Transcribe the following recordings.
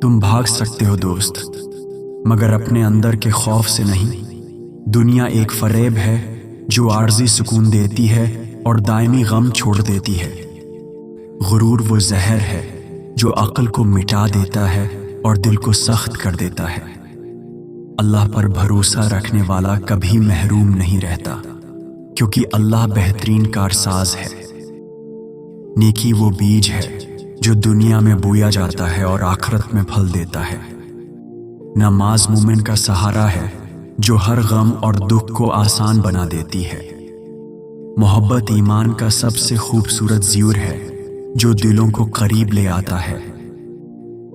تم بھاگ سکتے ہو دوست، مگر اپنے اندر کے خوف سے نہیں۔ دنیا ایک فریب ہے جو عارضی سکون دیتی ہے اور دائمی غم چھوڑ دیتی ہے۔ غرور وہ زہر ہے جو عقل کو مٹا دیتا ہے اور دل کو سخت کر دیتا ہے۔ اللہ پر بھروسہ رکھنے والا کبھی محروم نہیں رہتا، کیونکہ اللہ بہترین کارساز ہے۔ نیکی وہ بیج ہے جو دنیا میں بویا جاتا ہے اور آخرت میں پھل دیتا ہے۔ نماز مومن کا سہارا ہے جو ہر غم اور دکھ کو آسان بنا دیتی ہے۔ محبت ایمان کا سب سے خوبصورت زیور ہے جو دلوں کو قریب لے آتا ہے۔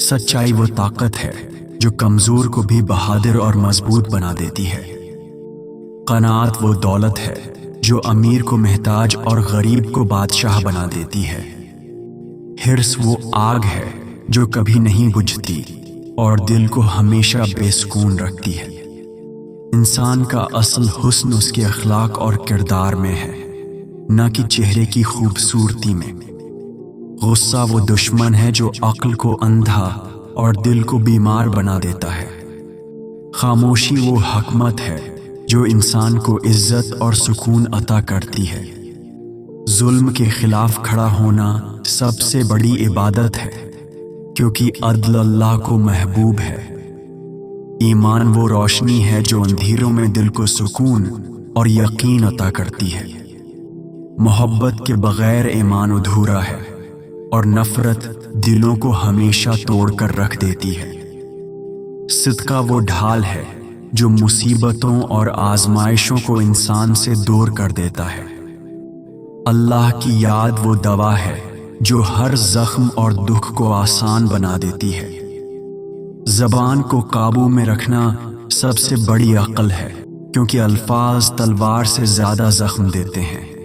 سچائی وہ طاقت ہے جو کمزور کو بھی بہادر اور مضبوط بنا دیتی ہے۔ قناعت وہ دولت ہے جو امیر کو محتاج اور غریب کو بادشاہ بنا دیتی ہے۔ حرص وہ آگ ہے جو کبھی نہیں بجھتی اور دل کو ہمیشہ بے سکون رکھتی ہے۔ انسان کا اصل حسن اس کے اخلاق اور کردار میں ہے، نہ کہ چہرے کی خوبصورتی میں۔ غصہ وہ دشمن ہے جو عقل کو اندھا اور دل کو بیمار بنا دیتا ہے۔ خاموشی وہ حکمت ہے جو انسان کو عزت اور سکون عطا کرتی ہے۔ ظلم کے خلاف کھڑا ہونا سب سے بڑی عبادت ہے، کیونکہ عدل اللہ کو محبوب ہے۔ ایمان وہ روشنی ہے جو اندھیروں میں دل کو سکون اور یقین عطا کرتی ہے۔ محبت کے بغیر ایمان ادھورا ہے اور نفرت دلوں کو ہمیشہ توڑ کر رکھ دیتی ہے۔ صدقہ وہ ڈھال ہے جو مصیبتوں اور آزمائشوں کو انسان سے دور کر دیتا ہے۔ اللہ کی یاد وہ دوا ہے جو ہر زخم اور دکھ کو آسان بنا دیتی ہے۔ زبان کو قابو میں رکھنا سب سے بڑی عقل ہے، کیونکہ الفاظ تلوار سے زیادہ زخم دیتے ہیں۔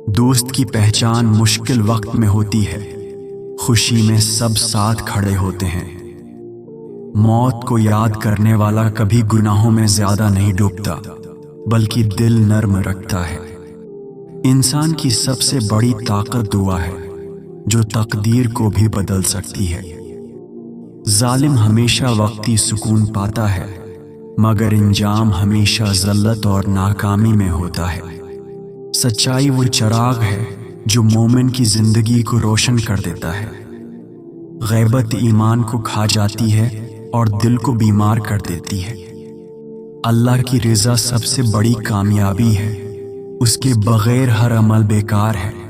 دوست کی پہچان مشکل وقت میں ہوتی ہے، خوشی میں سب ساتھ کھڑے ہوتے ہیں۔ موت کو یاد کرنے والا کبھی گناہوں میں زیادہ نہیں ڈوبتا، بلکہ دل نرم رکھتا ہے۔ انسان کی سب سے بڑی طاقت دعا ہے جو تقدیر کو بھی بدل سکتی ہے۔ ظالم ہمیشہ وقتی سکون پاتا ہے، مگر انجام ہمیشہ ذلت اور ناکامی میں ہوتا ہے۔ سچائی وہ چراغ ہے جو مومن کی زندگی کو روشن کر دیتا ہے۔ غیبت ایمان کو کھا جاتی ہے اور دل کو بیمار کر دیتی ہے۔ اللہ کی رضا سب سے بڑی کامیابی ہے، اس کے بغیر ہر عمل بیکار ہے۔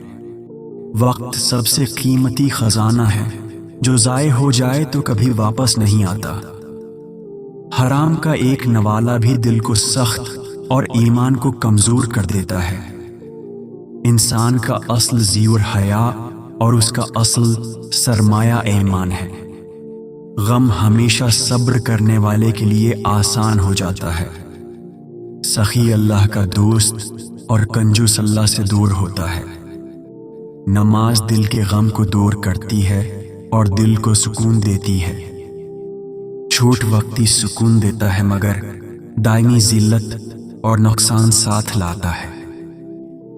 وقت سب سے قیمتی خزانہ ہے جو ضائع ہو جائے تو کبھی واپس نہیں آتا۔ حرام کا ایک نوالا بھی دل کو سخت اور ایمان کو کمزور کر دیتا ہے۔ انسان کا اصل زیور حیا اور اس کا اصل سرمایہ ایمان ہے۔ غم ہمیشہ صبر کرنے والے کے لیے آسان ہو جاتا ہے۔ سخی اللہ کا دوست اور کنجوس اللہ سے دور ہوتا ہے۔ نماز دل کے غم کو دور کرتی ہے اور دل کو سکون دیتی ہے۔ چھوٹ وقتی سکون دیتا ہے، مگر دائمی ذلت اور نقصان ساتھ لاتا ہے۔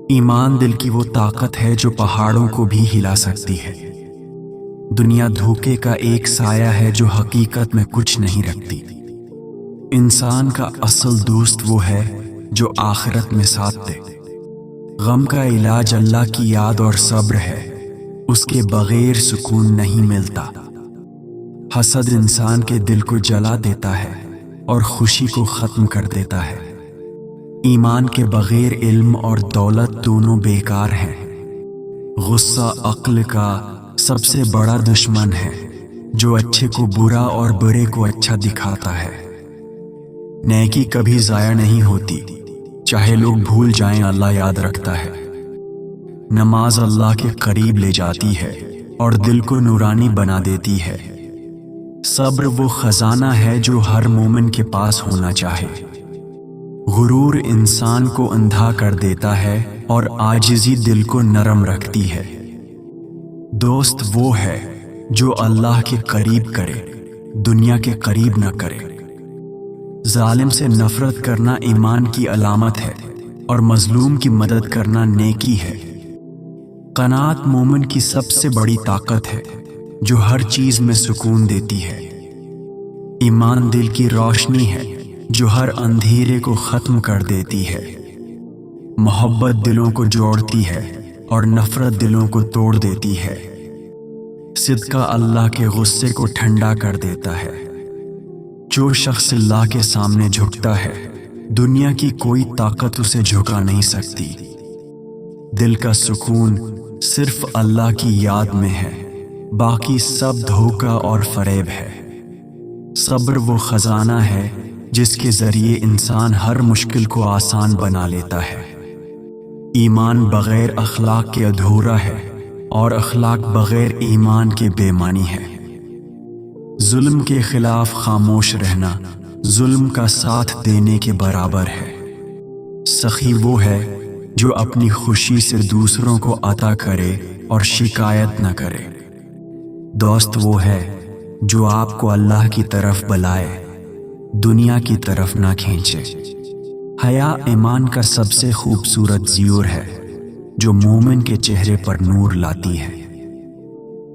ایمان دل کی وہ طاقت ہے جو پہاڑوں کو بھی ہلا سکتی ہے۔ دنیا دھوکے کا ایک سایہ ہے جو حقیقت میں کچھ نہیں رکھتی۔ انسان کا اصل دوست وہ ہے جو آخرت میں ساتھ دے۔ غم کا علاج اللہ کی یاد اور صبر ہے، اس کے بغیر سکون نہیں ملتا۔ حسد انسان کے دل کو جلا دیتا ہے اور خوشی کو ختم کر دیتا ہے۔ ایمان کے بغیر علم اور دولت دونوں بیکار ہیں۔ غصہ عقل کا سب سے بڑا دشمن ہے جو اچھے کو برا اور برے کو اچھا دکھاتا ہے۔ نیکی کبھی ضائع نہیں ہوتی، چاہے لوگ بھول جائیں اللہ یاد رکھتا ہے۔ نماز اللہ کے قریب لے جاتی ہے اور دل کو نورانی بنا دیتی ہے۔ صبر وہ خزانہ ہے جو ہر مومن کے پاس ہونا چاہے۔ غرور انسان کو اندھا کر دیتا ہے اور عاجزی دل کو نرم رکھتی ہے۔ دوست وہ ہے جو اللہ کے قریب کرے، دنیا کے قریب نہ کرے۔ ظالم سے نفرت کرنا ایمان کی علامت ہے اور مظلوم کی مدد کرنا نیکی ہے۔ قناعت مومن کی سب سے بڑی طاقت ہے، جو ہر چیز میں سکون دیتی ہے۔ ایمان دل کی روشنی ہے جو ہر اندھیرے کو ختم کر دیتی ہے۔ محبت دلوں کو جوڑتی ہے اور نفرت دلوں کو توڑ دیتی ہے۔ صدقہ اللہ کے غصے کو ٹھنڈا کر دیتا ہے۔ جو شخص اللہ کے سامنے جھکتا ہے، دنیا کی کوئی طاقت اسے جھکا نہیں سکتی۔ دل کا سکون صرف اللہ کی یاد میں ہے، باقی سب دھوکہ اور فریب ہے۔ صبر وہ خزانہ ہے جس کے ذریعے انسان ہر مشکل کو آسان بنا لیتا ہے۔ ایمان بغیر اخلاق کے ادھورا ہے اور اخلاق بغیر ایمان کے بے معنی ہے۔ ظلم کے خلاف خاموش رہنا ظلم کا ساتھ دینے کے برابر ہے۔ سخی وہ ہے جو اپنی خوشی سے دوسروں کو عطا کرے اور شکایت نہ کرے۔ دوست وہ ہے جو آپ کو اللہ کی طرف بلائے، دنیا کی طرف نہ کھینچے۔ حیا ایمان کا سب سے خوبصورت زیور ہے جو مومن کے چہرے پر نور لاتی ہے۔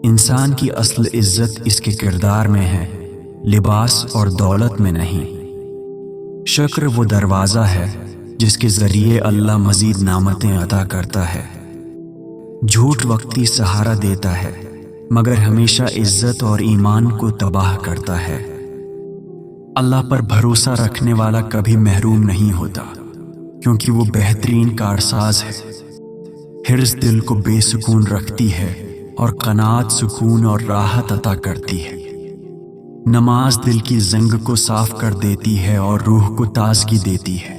انسان کی اصل عزت اس کے کردار میں ہے، لباس اور دولت میں نہیں۔ شکر وہ دروازہ ہے جس کے ذریعے اللہ مزید نعمتیں عطا کرتا ہے۔ جھوٹ وقتی سہارا دیتا ہے مگر ہمیشہ عزت اور ایمان کو تباہ کرتا ہے۔ اللہ پر بھروسہ رکھنے والا کبھی محروم نہیں ہوتا، کیونکہ وہ بہترین کارساز ہے۔ حرص دل کو بے سکون رکھتی ہے اور قناعت سکون اور راحت عطا کرتی ہے۔ نماز دل کی زنگ کو صاف کر دیتی ہے اور روح کو تازگی دیتی ہے۔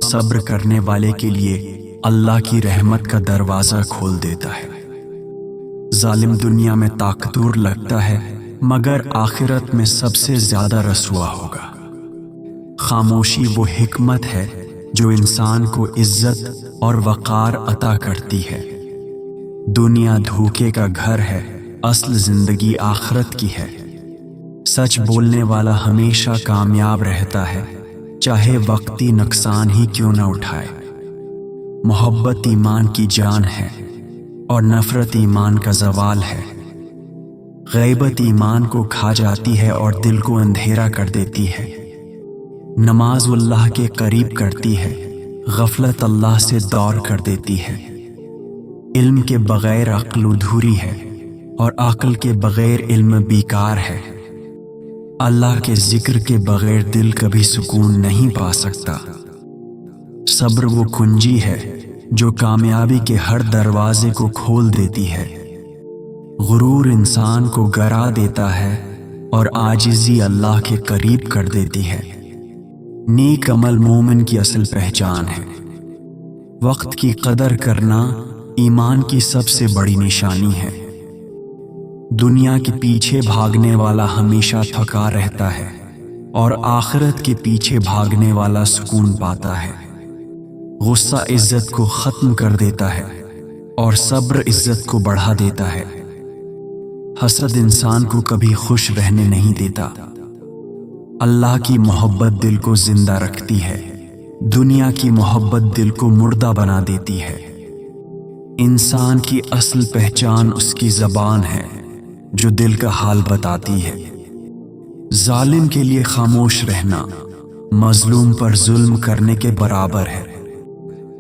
صبر کرنے والے کے لیے اللہ کی رحمت کا دروازہ کھول دیتا ہے۔ ظالم دنیا میں طاقتور لگتا ہے مگر آخرت میں سب سے زیادہ رسوا ہوگا۔ خاموشی وہ حکمت ہے جو انسان کو عزت اور وقار عطا کرتی ہے۔ دنیا دھوکے کا گھر ہے، اصل زندگی آخرت کی ہے۔ سچ بولنے والا ہمیشہ کامیاب رہتا ہے، چاہے وقتی نقصان ہی کیوں نہ اٹھائے۔ محبت ایمان کی جان ہے اور نفرت ایمان کا زوال ہے۔ غیبت ایمان کو کھا جاتی ہے اور دل کو اندھیرا کر دیتی ہے۔ نماز اللہ کے قریب کرتی ہے، غفلت اللہ سے دور کر دیتی ہے۔ علم کے بغیر عقل ادھوری ہے اور عقل کے بغیر علم بیکار ہے۔ اللہ کے ذکر کے بغیر دل کبھی سکون نہیں پا سکتا۔ صبر وہ کنجی ہے جو کامیابی کے ہر دروازے کو کھول دیتی ہے۔ غرور انسان کو گرا دیتا ہے اور عاجزی اللہ کے قریب کر دیتی ہے۔ نیک عمل مومن کی اصل پہچان ہے۔ وقت کی قدر کرنا ایمان کی سب سے بڑی نشانی ہے۔ دنیا کے پیچھے بھاگنے والا ہمیشہ تھکا رہتا ہے اور آخرت کے پیچھے بھاگنے والا سکون پاتا ہے۔ غصہ عزت کو ختم کر دیتا ہے اور صبر عزت کو بڑھا دیتا ہے۔ حسد انسان کو کبھی خوش رہنے نہیں دیتا۔ اللہ کی محبت دل کو زندہ رکھتی ہے، دنیا کی محبت دل کو مردہ بنا دیتی ہے۔ انسان کی اصل پہچان اس کی زبان ہے جو دل کا حال بتاتی ہے۔ ظالم کے لیے خاموش رہنا مظلوم پر ظلم کرنے کے برابر ہے۔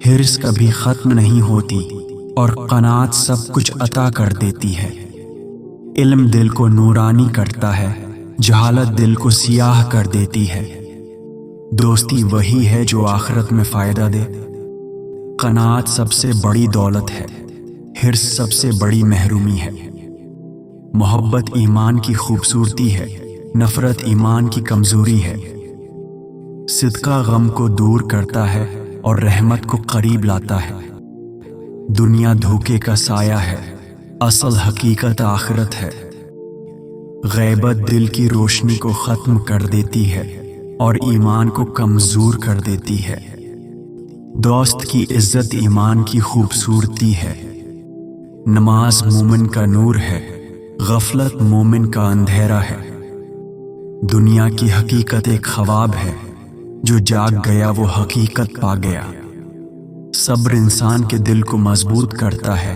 حرص کبھی ختم نہیں ہوتی اور قناعت سب کچھ عطا کر دیتی ہے۔ علم دل کو نورانی کرتا ہے، جہالت دل کو سیاہ کر دیتی ہے۔ دوستی وہی ہے جو آخرت میں فائدہ دے۔ قناعت سب سے بڑی دولت ہے، حرص سب سے بڑی محرومی ہے۔ محبت ایمان کی خوبصورتی ہے، نفرت ایمان کی کمزوری ہے۔ صدقہ غم کو دور کرتا ہے اور رحمت کو قریب لاتا ہے۔ دنیا دھوکے کا سایہ ہے، اصل حقیقت آخرت ہے۔ غیبت دل کی روشنی کو ختم کر دیتی ہے اور ایمان کو کمزور کر دیتی ہے۔ دوست کی عزت ایمان کی خوبصورتی ہے۔ نماز مومن کا نور ہے، غفلت مومن کا اندھیرا ہے۔ دنیا کی حقیقت ایک خواب ہے، جو جاگ گیا وہ حقیقت پا گیا۔ صبر انسان کے دل کو مضبوط کرتا ہے،